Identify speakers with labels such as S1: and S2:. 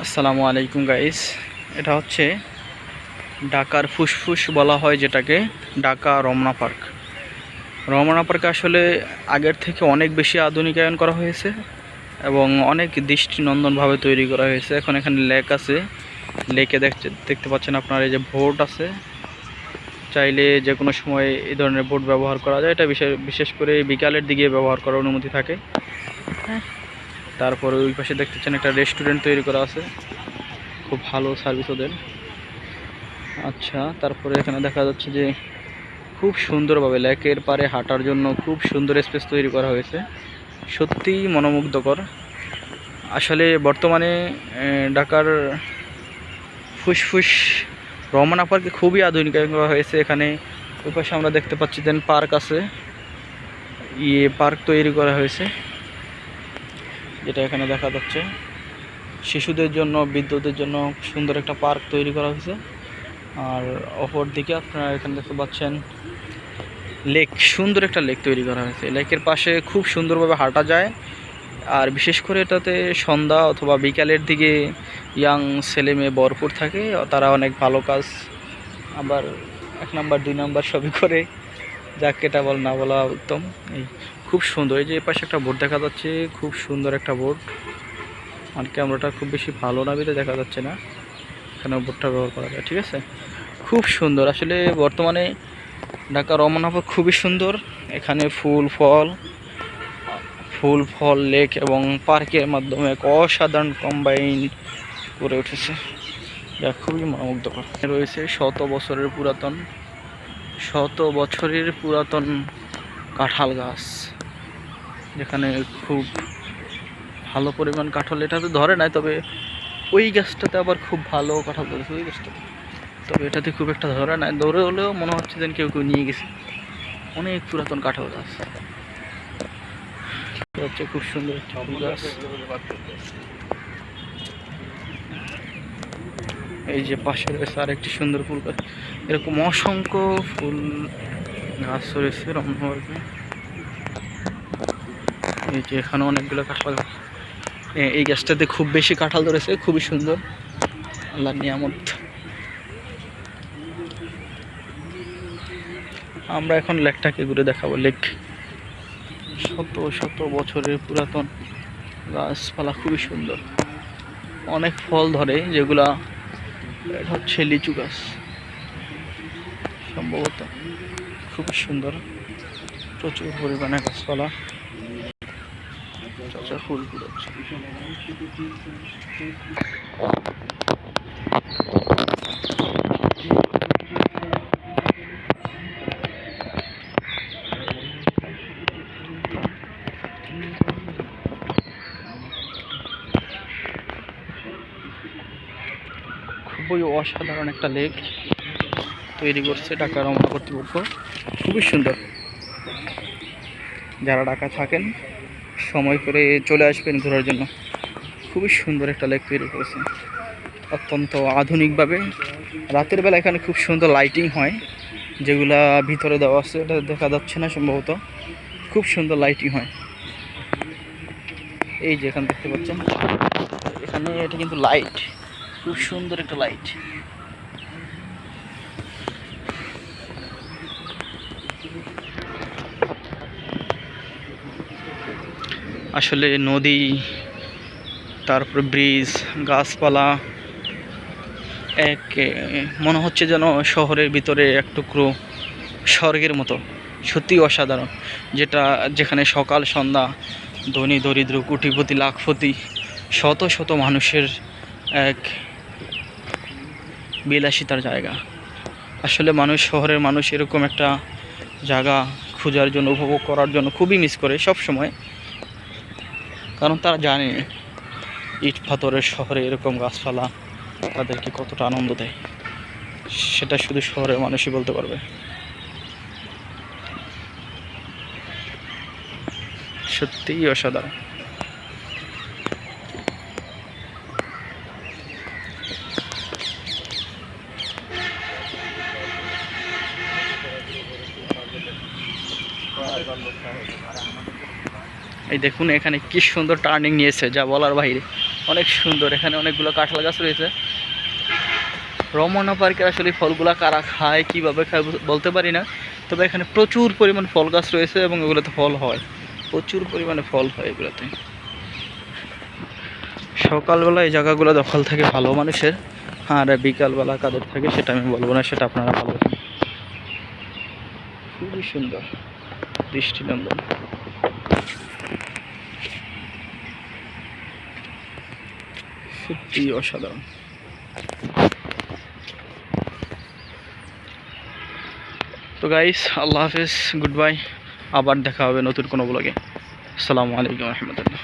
S1: আসসালামু আলাইকুম গাইস। এটা হচ্ছে ঢাকার ফুসফুস বলা হয় যেটাকে, ঢাকা রমনা পার্ক। রমনা পার্কে আসলে আগের থেকে অনেক বেশি আধুনিকায়ন করা হয়েছে এবং অনেক দৃষ্টিনন্দনভাবে তৈরি করা হয়েছে। এখন এখানে লেক আছে, লেকে দেখতে পাচ্ছেন আপনার এই যে বোট আছে, চাইলে যে কোনো সময় এই ধরনের বোট ব্যবহার করা যায়। এটা বিশেষ করে বিকালের দিকে ব্যবহার করার অনুমতি থাকে। হ্যাঁ, তারপরে ওই পাশে দেখতেছেন একটা রেস্টুরেন্ট তৈরি করা আছে, খুব ভালো সার্ভিস ওদের। আচ্ছা, তারপরে এখানে দেখা যাচ্ছে যে খুব সুন্দরভাবে লেকের পাড়ে হাঁটার জন্য খুব সুন্দর স্পেস তৈরি করা হয়েছে, সত্যিই মনোমুগ্ধকর। আসলে বর্তমানে ঢাকার ফুসফুস রমনা পার্কে খুবই আধুনিকায়ন করা হয়েছে। এখানে ওই পাশে আমরা দেখতে পাচ্ছি দেন পার্ক আছে, পার্ক তৈরি করা হয়েছে, যেটা এখানে দেখা যাচ্ছে শিশুদের জন্য, বৃদ্ধদের জন্য সুন্দর একটা পার্ক তৈরি করা হয়েছে। আর অপর দিকে আপনারা এখানে দেখতে পাচ্ছেন লেক, সুন্দর একটা লেক তৈরি করা হয়েছে। লেকের পাশে খুব সুন্দরভাবে হাঁটা যায়। আর বিশেষ করে এটাতে সন্ধ্যা অথবা বিকালের দিকে ইয়াং ছেলে মেয়ে ভরপুর থাকে, তারা অনেক ভালো কাজ আবার 1 নাম্বার 2 নাম্বার সবই করে, যাকে এটা না বলা উত্তম। এই খুব সুন্দর, এই যে পাশে একটা বোট দেখা যাচ্ছে, খুব সুন্দর একটা বোট। আর ক্যামেরাটা খুব বেশি ভালো না বিধে দেখা যাচ্ছে না, এখানে বোটটা ব্যবহার করা যায়। ঠিক আছে, খুব সুন্দর। আসলে বর্তমানে ঢাকা রমনা পার্ক খুবই সুন্দর। এখানে ফুল ফল লেক এবং পার্কের মাধ্যমে এক অসাধারণ কম্বাইন করে উঠেছে, যা খুবই মনোমুগ্ধকর। রয়েছে শত বছরের পুরাতন কাঁঠাল গাছ, যেখানে খুব ভালো পরিমাণ কাঁঠাল, এটাতে ধরে নাই, তবে ওই গাছটাতে আবার খুব ভালো কাঁঠাল ধরেছে ওই গাছটাতে, তবে এটাতে খুব একটা ধরে নাই। ধরে হলেও মনে হচ্ছে যেন কেউ নিয়ে গেছে, অনেক পুরাতন কাঁঠাল গাছ হচ্ছে, খুব সুন্দর ফুল গাছ। এই যে পাশে রয়েছে আর একটি সুন্দর ফুল গাছ, এরকম অসংখ্য ফুল গাছ রয়েছে রমনা পার্কে। এই যে এখানে অনেকগুলো কাঁঠাল, এই গাছটাতে খুব বেশি কাঁঠাল ধরেছে, খুবই সুন্দর, আল্লাহর নিয়ামত। আমরা এখন লেকটাকে ঘুরে দেখাবো। লেক শত বছরের পুরাতন গাছপালা, খুবই সুন্দর, অনেক ফল ধরে, যেগুলা এটা হচ্ছে লিচু গাছ সম্ভবত, খুবই সুন্দর, প্রচুর পরিমাণে গাছপালা, ফুল ফুটাচ্ছে। খুবই অসাধারণ একটা লেক তৈরি করছে ঢাকা রমনা কর্তৃপক্ষ, খুবই সুন্দর। যারা ঢাকা থাকেন সময় করে চলে আসবেন ঘোরার জন্য, খুবই সুন্দর একটা লেক তৈরি করেছে অত্যন্ত আধুনিকভাবে। রাতের বেলা এখানে খুব সুন্দর লাইটিং হয়, যেগুলা ভিতরে দেওয়া আছে, এটা দেখা যাচ্ছে না সম্ভবত, খুব সুন্দর লাইটিং হয়। এই যে এখানে দেখতে পাচ্ছেন, এখানে এটা কিন্তু লাইট, খুব সুন্দর একটা লাইট। আসলে নদী, তারপর ব্রিজ, গাছপালা, এক মনে হচ্ছে যেন শহরের ভিতরে এক টুকরো স্বর্গের মতো, সত্যি অসাধারণ। যেখানে সকাল সন্ধ্যা ধনী দরিদ্র কোটিপতি লাখপতি শত মানুষের এক বিলাসিতার জায়গা। আসলে শহরের মানুষ এরকম একটা জায়গা খোঁজার জন্য, উপভোগ করার জন্য খুবই মিস করে সব সময়, কারণ তারা জানে ইট পাথরের শহরে এরকম গাছপালা তাদেরকে কতটা আনন্দ দেয়, সেটা শুধু শহরের মানুষই বলতে পারবে। সত্যিই অসাধারণ। এই দেখুন এখানে কি সুন্দর টার্নিং নিয়েছে, যা বলার বাইরে। অনেক সুন্দর। এখানে অনেকগুলো কাঁঠাল গাছ রয়েছে। রমনা পার্কে আসলে ফলগুলা কারা খায়, কীভাবে খায় বলতে পারি না, তবে এখানে প্রচুর পরিমাণ ফল গাছ রয়েছে এবং এগুলোতে ফল হয়, প্রচুর পরিমাণে ফল হয় এগুলোতে। সকালবেলা এই জায়গাগুলো দখল থাকে ভালো মানুষের, আর বিকালবেলা কাদের থাকে সেটা আমি বলবো না, সেটা আপনারা ভালো। খুবই সুন্দর দৃষ্টিনন্দন। সত্যি অসাধারণ। তো গাইস, আল্লাহ হাফেজ, গুড বাই। আবার দেখা হবে নতুন কোনো ব্লগে। আসসালামু আলাইকুম রহমতুল্লাহ।